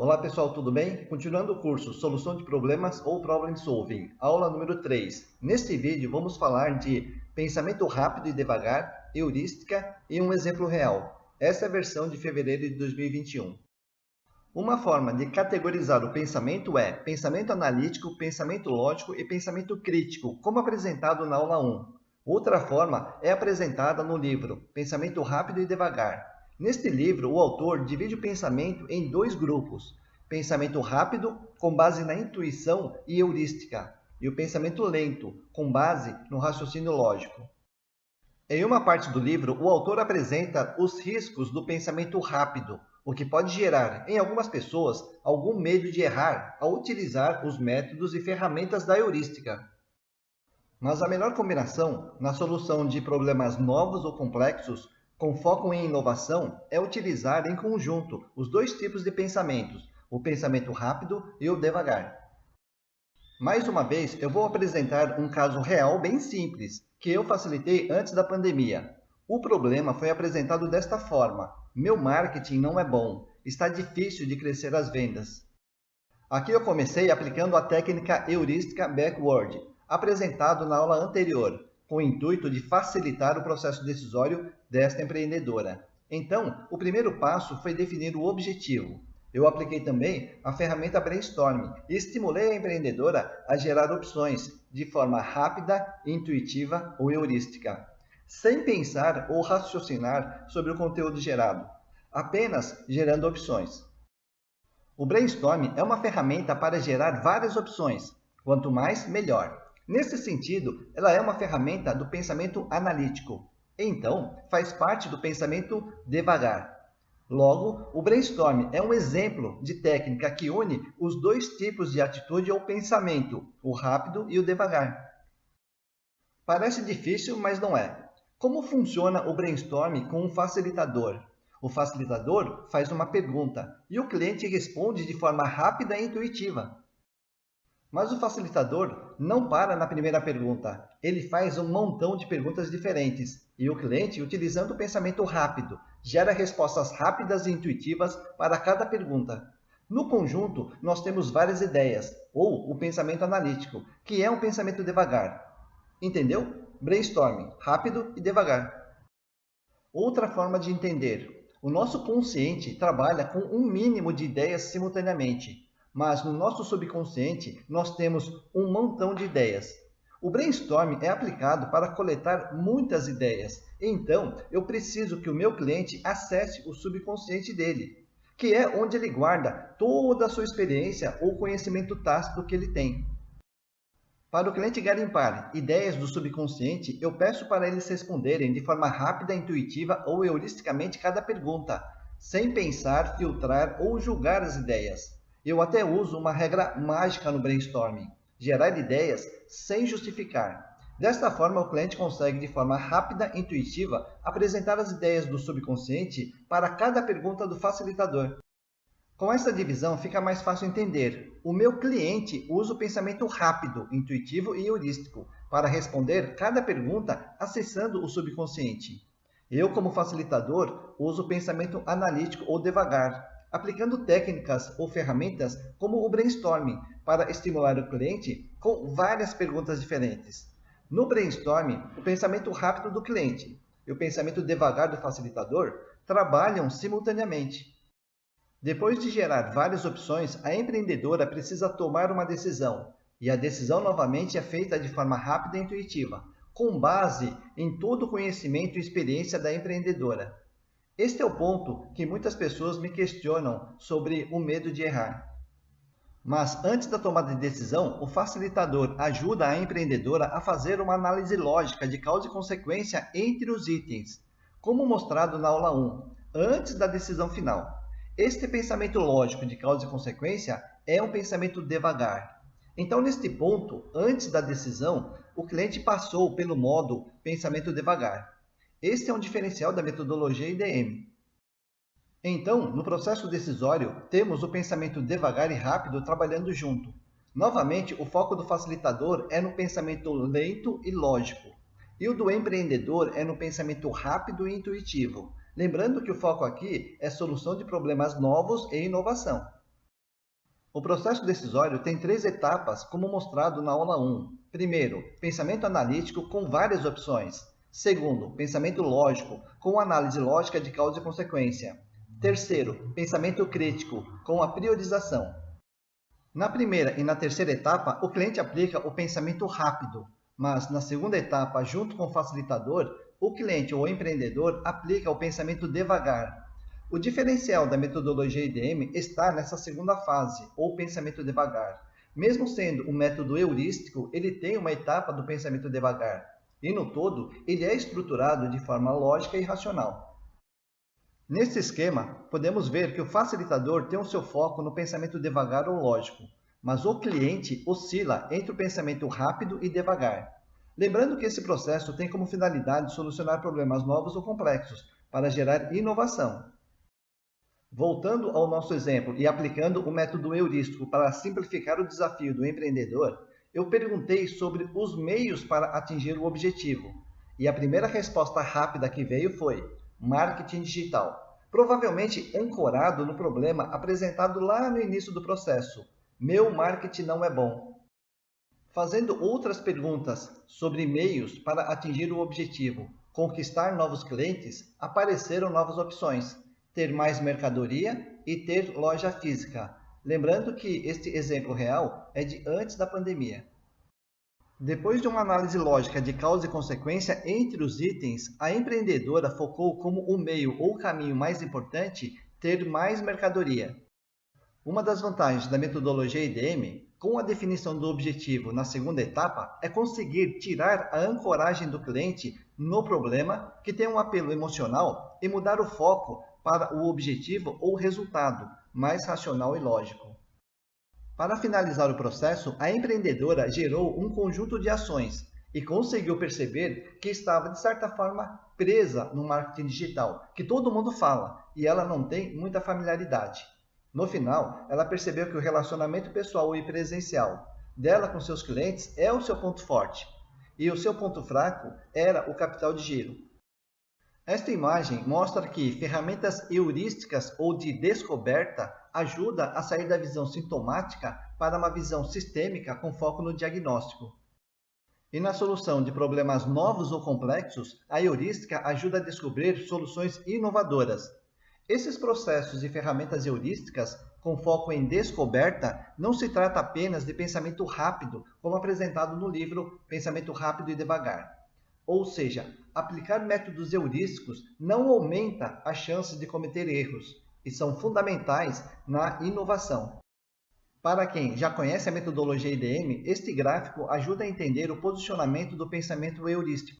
Olá pessoal, tudo bem? Continuando o curso Solução de Problemas ou Problem Solving, aula número 3. Neste vídeo vamos falar de pensamento rápido e devagar, heurística e um exemplo real. Essa é a versão de fevereiro de 2021. Uma forma de categorizar o pensamento é pensamento analítico, pensamento lógico e pensamento crítico, como apresentado na aula 1. Outra forma é apresentada no livro Pensamento Rápido e Devagar. Neste livro, o autor divide o pensamento em dois grupos: pensamento rápido, com base na intuição e heurística, e o pensamento lento, com base no raciocínio lógico. Em uma parte do livro, o autor apresenta os riscos do pensamento rápido, o que pode gerar, em algumas pessoas, algum medo de errar ao utilizar os métodos e ferramentas da heurística. Mas a melhor combinação na solução de problemas novos ou complexos, com foco em inovação, é utilizar em conjunto os dois tipos de pensamentos, o pensamento rápido e o devagar. Mais uma vez, eu vou apresentar um caso real bem simples, que eu facilitei antes da pandemia. O problema foi apresentado desta forma: meu marketing não é bom, está difícil de crescer as vendas. Aqui eu comecei aplicando a técnica heurística backward, apresentado na aula anterior, com o intuito de facilitar o processo decisório desta empreendedora. Então, o primeiro passo foi definir o objetivo. Eu apliquei também a ferramenta Brainstorm e estimulei a empreendedora a gerar opções de forma rápida, intuitiva ou heurística, sem pensar ou raciocinar sobre o conteúdo gerado, apenas gerando opções. O Brainstorm é uma ferramenta para gerar várias opções, quanto mais, melhor. Nesse sentido, ela é uma ferramenta do pensamento analítico, então faz parte do pensamento devagar. Logo, o brainstorm é um exemplo de técnica que une os dois tipos de atitude ou pensamento, o rápido e o devagar. Parece difícil, mas não é. Como funciona o brainstorm com um facilitador? O facilitador faz uma pergunta e o cliente responde de forma rápida e intuitiva. Mas o facilitador não para na primeira pergunta. Ele faz um montão de perguntas diferentes e o cliente, utilizando o pensamento rápido, gera respostas rápidas e intuitivas para cada pergunta. No conjunto, nós temos várias ideias, ou o pensamento analítico, que é um pensamento devagar. Entendeu? Brainstorming, rápido e devagar. Outra forma de entender: o nosso consciente trabalha com um mínimo de ideias simultaneamente, mas no nosso subconsciente nós temos um montão de ideias. O brainstorm é aplicado para coletar muitas ideias, então eu preciso que o meu cliente acesse o subconsciente dele, que é onde ele guarda toda a sua experiência ou conhecimento tácito que ele tem. Para o cliente garimpar ideias do subconsciente, eu peço para eles responderem de forma rápida, intuitiva ou heuristicamente cada pergunta, sem pensar, filtrar ou julgar as ideias. Eu até uso uma regra mágica no brainstorming: gerar ideias sem justificar. Desta forma, o cliente consegue, de forma rápida e intuitiva, apresentar as ideias do subconsciente para cada pergunta do facilitador. Com essa divisão fica mais fácil entender. O meu cliente usa o pensamento rápido, intuitivo e heurístico para responder cada pergunta acessando o subconsciente. Eu, como facilitador, uso o pensamento analítico ou devagar, aplicando técnicas ou ferramentas como o brainstorming para estimular o cliente com várias perguntas diferentes. No brainstorming, o pensamento rápido do cliente e o pensamento devagar do facilitador trabalham simultaneamente. Depois de gerar várias opções, a empreendedora precisa tomar uma decisão, e a decisão novamente é feita de forma rápida e intuitiva, com base em todo o conhecimento e experiência da empreendedora. Este é o ponto que muitas pessoas me questionam sobre o medo de errar. Mas antes da tomada de decisão, o facilitador ajuda a empreendedora a fazer uma análise lógica de causa e consequência entre os itens, como mostrado na aula 1, antes da decisão final. Este pensamento lógico de causa e consequência é um pensamento devagar. Então, neste ponto, antes da decisão, o cliente passou pelo modo pensamento devagar. Este é um diferencial da metodologia IDM. Então, no processo decisório, temos o pensamento devagar e rápido trabalhando junto. Novamente, o foco do facilitador é no pensamento lento e lógico, e o do empreendedor é no pensamento rápido e intuitivo. Lembrando que o foco aqui é solução de problemas novos e inovação. O processo decisório tem 3 etapas, como mostrado na aula 1. Primeiro, pensamento analítico com várias opções. Segundo, pensamento lógico, com análise lógica de causa e consequência. Terceiro, pensamento crítico, com a priorização. Na primeira e na terceira etapa, o cliente aplica o pensamento rápido, mas na segunda etapa, junto com o facilitador, o cliente ou o empreendedor aplica o pensamento devagar. O diferencial da metodologia IDM está nessa segunda fase, ou pensamento devagar. Mesmo sendo um método heurístico, ele tem uma etapa do pensamento devagar, e no todo, ele é estruturado de forma lógica e racional. Nesse esquema, podemos ver que o facilitador tem o seu foco no pensamento devagar ou lógico, mas o cliente oscila entre o pensamento rápido e devagar. Lembrando que esse processo tem como finalidade solucionar problemas novos ou complexos, para gerar inovação. Voltando ao nosso exemplo e aplicando o método heurístico para simplificar o desafio do empreendedor, eu perguntei sobre os meios para atingir o objetivo. E a primeira resposta rápida que veio foi marketing digital, provavelmente ancorado no problema apresentado lá no início do processo. Meu marketing não é bom. Fazendo outras perguntas sobre meios para atingir o objetivo, conquistar novos clientes, apareceram novas opções. Ter mais mercadoria e ter loja física. Lembrando que este exemplo real é de antes da pandemia. Depois de uma análise lógica de causa e consequência entre os itens, a empreendedora focou como o meio ou caminho mais importante ter mais mercadoria. Uma das vantagens da metodologia IDM, com a definição do objetivo na segunda etapa, é conseguir tirar a ancoragem do cliente no problema que tem um apelo emocional e mudar o foco para o objetivo ou resultado, mais racional e lógico. Para finalizar o processo, a empreendedora gerou um conjunto de ações e conseguiu perceber que estava, de certa forma, presa no marketing digital, que todo mundo fala e ela não tem muita familiaridade. No final, ela percebeu que o relacionamento pessoal e presencial dela com seus clientes é o seu ponto forte e o seu ponto fraco era o capital de giro. Esta imagem mostra que ferramentas heurísticas ou de descoberta ajudam a sair da visão sintomática para uma visão sistêmica com foco no diagnóstico. E na solução de problemas novos ou complexos, a heurística ajuda a descobrir soluções inovadoras. Esses processos e ferramentas heurísticas, com foco em descoberta, não se trata apenas de pensamento rápido, como apresentado no livro Pensamento Rápido e Devagar. Ou seja, aplicar métodos heurísticos não aumenta a chance de cometer erros e são fundamentais na inovação. Para quem já conhece a metodologia IDM, este gráfico ajuda a entender o posicionamento do pensamento heurístico.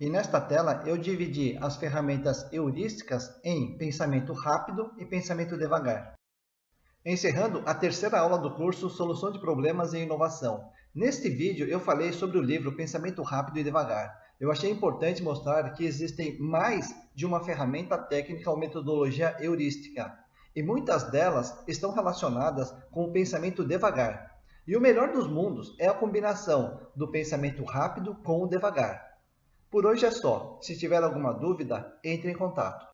E nesta tela eu dividi as ferramentas heurísticas em pensamento rápido e pensamento devagar. Encerrando a terceira aula do curso Solução de Problemas e Inovação. Neste vídeo eu falei sobre o livro Pensamento Rápido e Devagar. Eu achei importante mostrar que existem mais de uma ferramenta técnica ou metodologia heurística, e muitas delas estão relacionadas com o pensamento devagar. E o melhor dos mundos é a combinação do pensamento rápido com o devagar. Por hoje é só. Se tiver alguma dúvida, entre em contato.